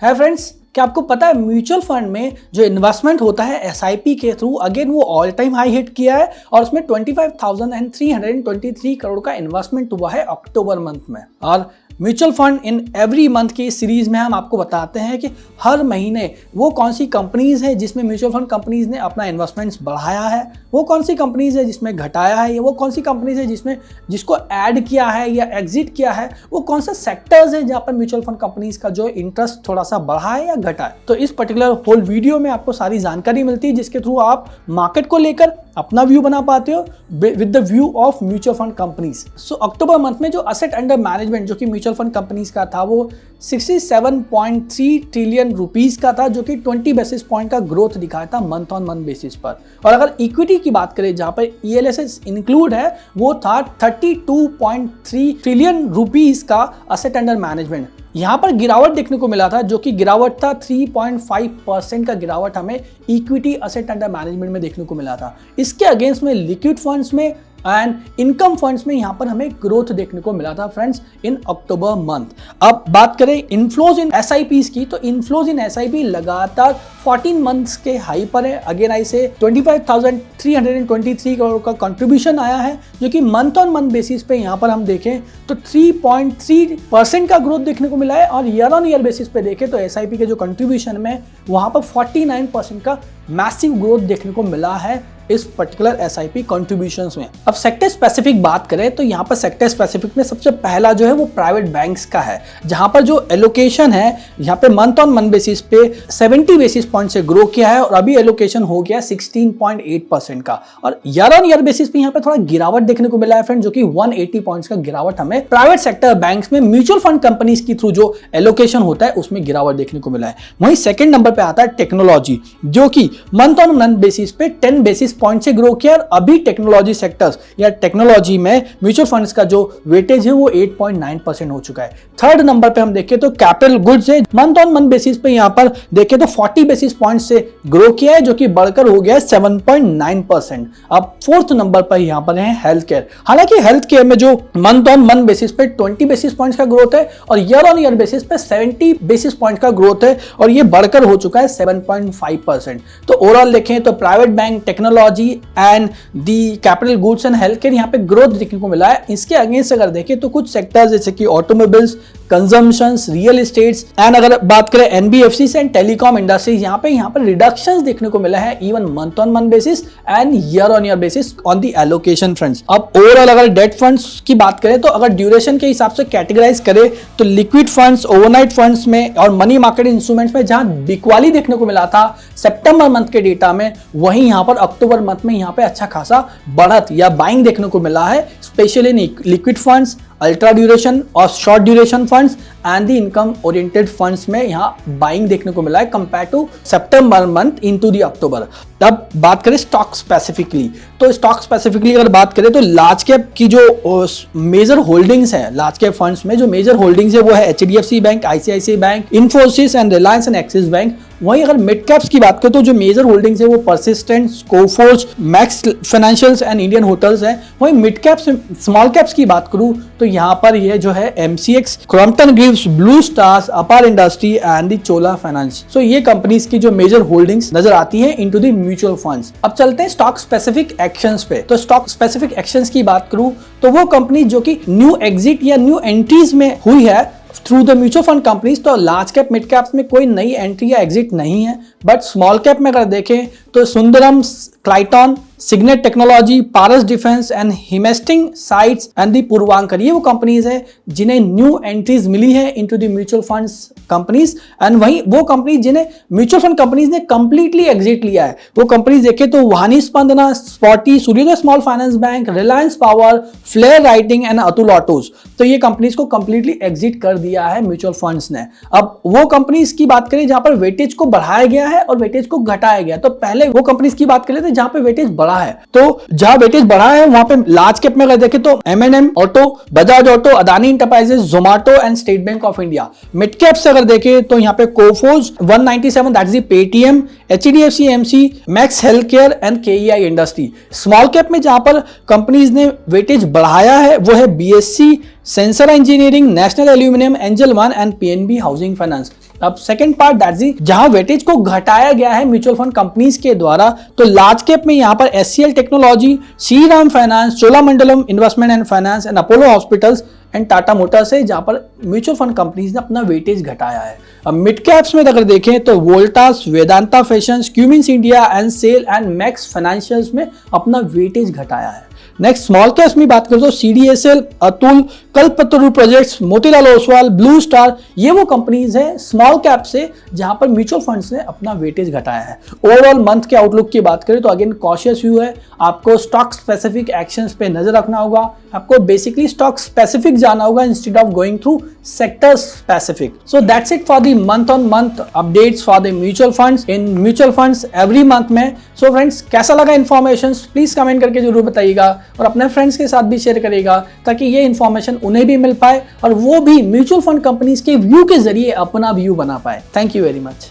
है फ्रेंड्स, क्या आपको पता है म्यूचुअल फंड में जो इन्वेस्टमेंट होता है एसआईपी के थ्रू, अगेन वो ऑल टाइम हाई हिट किया है और उसमें 25,323 करोड़ का इन्वेस्टमेंट हुआ है अक्टूबर मंथ में। और mutual fund in every month की सीरीज में हम आपको बताते हैं कि हर महीने वो कौन सी कंपनीज है जिसमें म्यूचुअल फंड कंपनीज ने अपना इन्वेस्टमेंट्स बढ़ाया है, वो कौन सी कंपनीज है जिसमें घटाया है, या वो कौन सी कंपनीज है जिसको ऐड किया है या एग्जिट किया है, वो कौन सा सेक्टर्स है जहां पर म्यूचुअल फंड कंपनीज का जो इंटरेस्ट थोड़ा सा बढ़ा है या घटा है। तो इस पर्टिकुलर होल वीडियो में आपको सारी जानकारी मिलती है जिसके थ्रू आप मार्केट को लेकर अपना व्यू बना पाते हो with the view of mutual fund companies. So October month में जो असेट अंडर मैनेजमेंट जो कि म्यूचुअल फंड कंपनीज का था वो 67.3 ट्रिलियन रुपीस का था, जो कि 20 बेसिस पॉइंट का ग्रोथ दिखाया था मंथ ऑन मंथ बेसिस पर। और अगर इक्विटी की बात करें जहां पर ELSS इंक्लूड है, वो था 32.3 ट्रिलियन रुपीस का असेट अंडर मैनेजमेंट। यहां पर गिरावट देखने को मिला था, जो कि गिरावट था 3.5% का गिरावट हमें इक्विटी असेट अंडर मैनेजमेंट में देखने को मिला था। इसके अगेंस्ट में लिक्विड फंड्स में एंड इनकम फंड्स में यहां पर हमें ग्रोथ देखने को मिला था फ्रेंड्स इन अक्टूबर मंथ। अब बात करें इनफ्लोज इन एसआईपीज की, तो इनफ्लोज इन एसआईपी लगातार 14 मंथ्स के हाई पर है। अगेन आई से 25,323 करोड़ का कंट्रीब्यूशन आया है, जो कि मंथ ऑन मंथ बेसिस पे यहां पर हम देखें तो 3.3% का ग्रोथ देखने को मिला है। और ईयर ऑन ईयर बेसिस पे देखें तो एसआईपी के जो कंट्रीब्यूशन में वहां पर 49% का मैसिव ग्रोथ देखने को मिला है इस पर्टिकुलर एसआईपी कंट्रीब्यूशंस में। अब सेक्टर स्पेसिफिक बात करें तो यहाँ पर सेक्टर स्पेसिफिक में सबसे पहला जो है वो प्राइवेट बैंक्स का है, जहां पर जो एलोकेशन है यहाँ पे मंथ ऑन मंथ बेसिस पे 70 बेसिस पॉइंट से ग्रो किया है और अभी एलोकेशन हो गया 16.8% का। और ईयर ऑन ईयर बेसिस पे यहाँ पे थोड़ा गिरावट देखने को मिला है फ्रेंड, जो कि 180 पॉइंट्स का गिरावट हमें प्राइवेट सेक्टर बैंक्स में म्यूचुअल फंड कंपनीज के थ्रू जो एलोकेशन होता है उसमें गिरावट देखने को मिला है। वहीं सेकंड नंबर पे आता है टेक्नोलॉजी, जो कि मंथ ऑन मंथ बेसिस पे 10 बेसिस पॉइंट से ग्रो किया। अभी टेक्नोलॉजी सेक्टर्स या टेक्नोलॉजी में म्यूचुअल फंड्स का जो वेटेज है वो 8.9% हो चुका है। थर्ड नंबर पे हम देखें तो कैपिटल गुड्स है, मंथ ऑन मंथ बेसिस पे यहां पर देखें तो 40 बेसिस पॉइंट से ग्रो किया है, जो कि बढ़कर हो गया है 7.9%। अब फोर्थ नंबर पर यहां पर है हेल्थ केयर। हालांकि हेल्थ केयर में जो मंथ ऑन मंथ बेसिस पे 20 बेसिस पॉइंट्स का ग्रोथ है और ईयर ऑन ईयर बेसिस पे 70 बेसिस पॉइंट का ग्रोथ है और ये बढ़कर हो चुका है 7.5%। तो ओवरऑल देखें तो private bank, technology and the capital goods and health care यहाँ पे ग्रोथ देखने को मिला है। इसके अगेंस्ट अगर देखें तो कुछ सेक्टर्स जैसे कि automobiles, consumptions, real estates and अगर बात करें एनबीएफसी एंड टेलीकॉम इंडस्ट्रीज, यहाँ पर रिडक्शंस देखने को मिला है even month on month basis and year on year basis on the allocation friends. अब ओवरऑल अगर डेट फंड्स की बात करें तो अगर ड्यूरेशन के हिसाब से कैटेगराइज करें तो लिक्विड फंड्स, ओवरनाइट फंड्स में और मनी मार्केट इंस्ट्रूमेंट्स में जहां बिकवाली देखने को मिला था सितंबर मंथ के डेटा में, वहीं यहां पर अक्टूबर मंथ में यहां पे अच्छा खासा बढ़त या बाइंग देखने को मिला है, specially in liquid funds, ultra duration और short duration funds and the income oriented funds में यहां बाइंग देखने को मिला है compare to September month into the October. तब बात करें स्टॉक स्पेसिफिकली, तो स्टॉक स्पेसिफिकली अगर बात करें तो लार्ज कैप की जो मेजर होल्डिंग्स है, लार्ज कैप फंड्स में जो मेजर होल्डिंग्स है वो है HDFC bank, ICICI bank, Infosys and Reliance and axis bank. वहीं अगर मिड कैप्स की बात करें तो जो मेजर होल्डिंग्स है वो persistent, Coforge, max financials and Indian hotels है। वहीं मिड कैप्स, स्मॉल कैप्स की बात करूं तो यहां पर ये जो है MCX, Crompton Greaves, Blue Stars, Apar industry and the Chola finance. So ये कंपनीज की जो मेजर होल्डिंग्स नजर आती है इनटू द म्यूचुअल फंड्स। अब चलते हैं स्टॉक स्पेसिफिक एक्शंस पे। तो स्टॉक स्पेसिफिक एक्शंस की बात करूं तो वो कंपनी जो कि न्यू एग्जिट या न्यू एंट्रीज में हुई है through the mutual fund companies, तो लार्ज कैप मिड कैप्स में कोई नई एंट्री या एग्जिट नहीं है। बट स्मॉल कैप में अगर देखें तो सुंदरम, क्लाइटॉन, Signet technology, Paras defence and हिमेस्टिंग साइट्स एंड दी पूर्वांकर, ये वो कंपनीज है जिन्हें न्यू एंट्रीज मिली है into the mutual funds companies. And वहीं वो कंपनीज जिन्हें म्यूचुअल फंड कंपनीज ने कंप्लीटली एग्जिट लिया है, वो कंपनीज देखें तो वानी स्पंदना, स्पॉटी, Suryoday small finance bank, Reliance power, flair writing and Atul autos. तो ये कंपनीज को कंप्लीटली एग्जिट कर दिया है म्यूचुअल फंड्स ने। अब वो कंपनीज की बात करें जहां पर वेटेज को बढ़ाया गया है और वेटेज को घटाया गया, तो पहले वो कंपनीज की बात करें जहां पे वेटेज बढ़ा है, तो जहां वेटेज बढ़ा है वहां पे लार्ज कैप में अगर देखें तो M&M auto, Bajaj auto, Adani enterprises, Zomato and state bank of India. Mid cap से अगर देखें तो यहां पे Coforge 197, that is Paytm, HDFC AMC, max health care and KEI industry. Small cap में जहां पर कंपनीज ने वेटेज बढ़ाया है वो है BSC, sensor engineering, national aluminium, angel one and PNB housing finance. अब सेकंड पार्ट दैट्स जहां वेटेज को घटाया गया है म्यूचुअल फंड कंपनीज के द्वारा, तो लार्ज कैप में यहां पर HCL technology, Shriram finance, Cholamandalam investment and finance and Apollo hospitals and Tata Motors है जहां पर म्यूचुअल फंड कंपनीज ने अपना वेटेज घटाया है। अब मिड कैप्स में अगर देखें तो Voltas, Vedanta fashions, Cummins India and SAIL and Max financials में अपना वेटेज घटाया है। नेक्स्ट स्मॉल कैप्स में बात करें तो CDSL, Atul, Kalpataru projects, Motilal Oswal, Blue Star, ये वो कंपनीज हैं स्मॉल कैप से जहां पर म्यूचुअल फंड्स ने अपना वेटेज घटाया है। ओवरऑल मंथ के आउटलुक की बात करें तो अगेन कॉशियस व्यू है, आपको स्टॉक स्पेसिफिक एक्शंस पे नजर रखना होगा, आपको बेसिकली स्टॉक स्पेसिफिक जाना होगा instead of going through sector specific. So that's it for the month on month updates for the mutual funds in mutual funds every month में। सो फ्रेंड्स, कैसा लगा इन्फॉर्मेशन प्लीज कमेंट करके जरूर बताइएगा और अपने फ्रेंड्स के साथ भी शेयर करिएगा ताकि ये इन्फॉर्मेशन उन्हें भी मिल पाए और वो भी म्यूचुअल फंड कंपनीज के व्यू के जरिए अपना व्यू बना पाए। Thank you very much.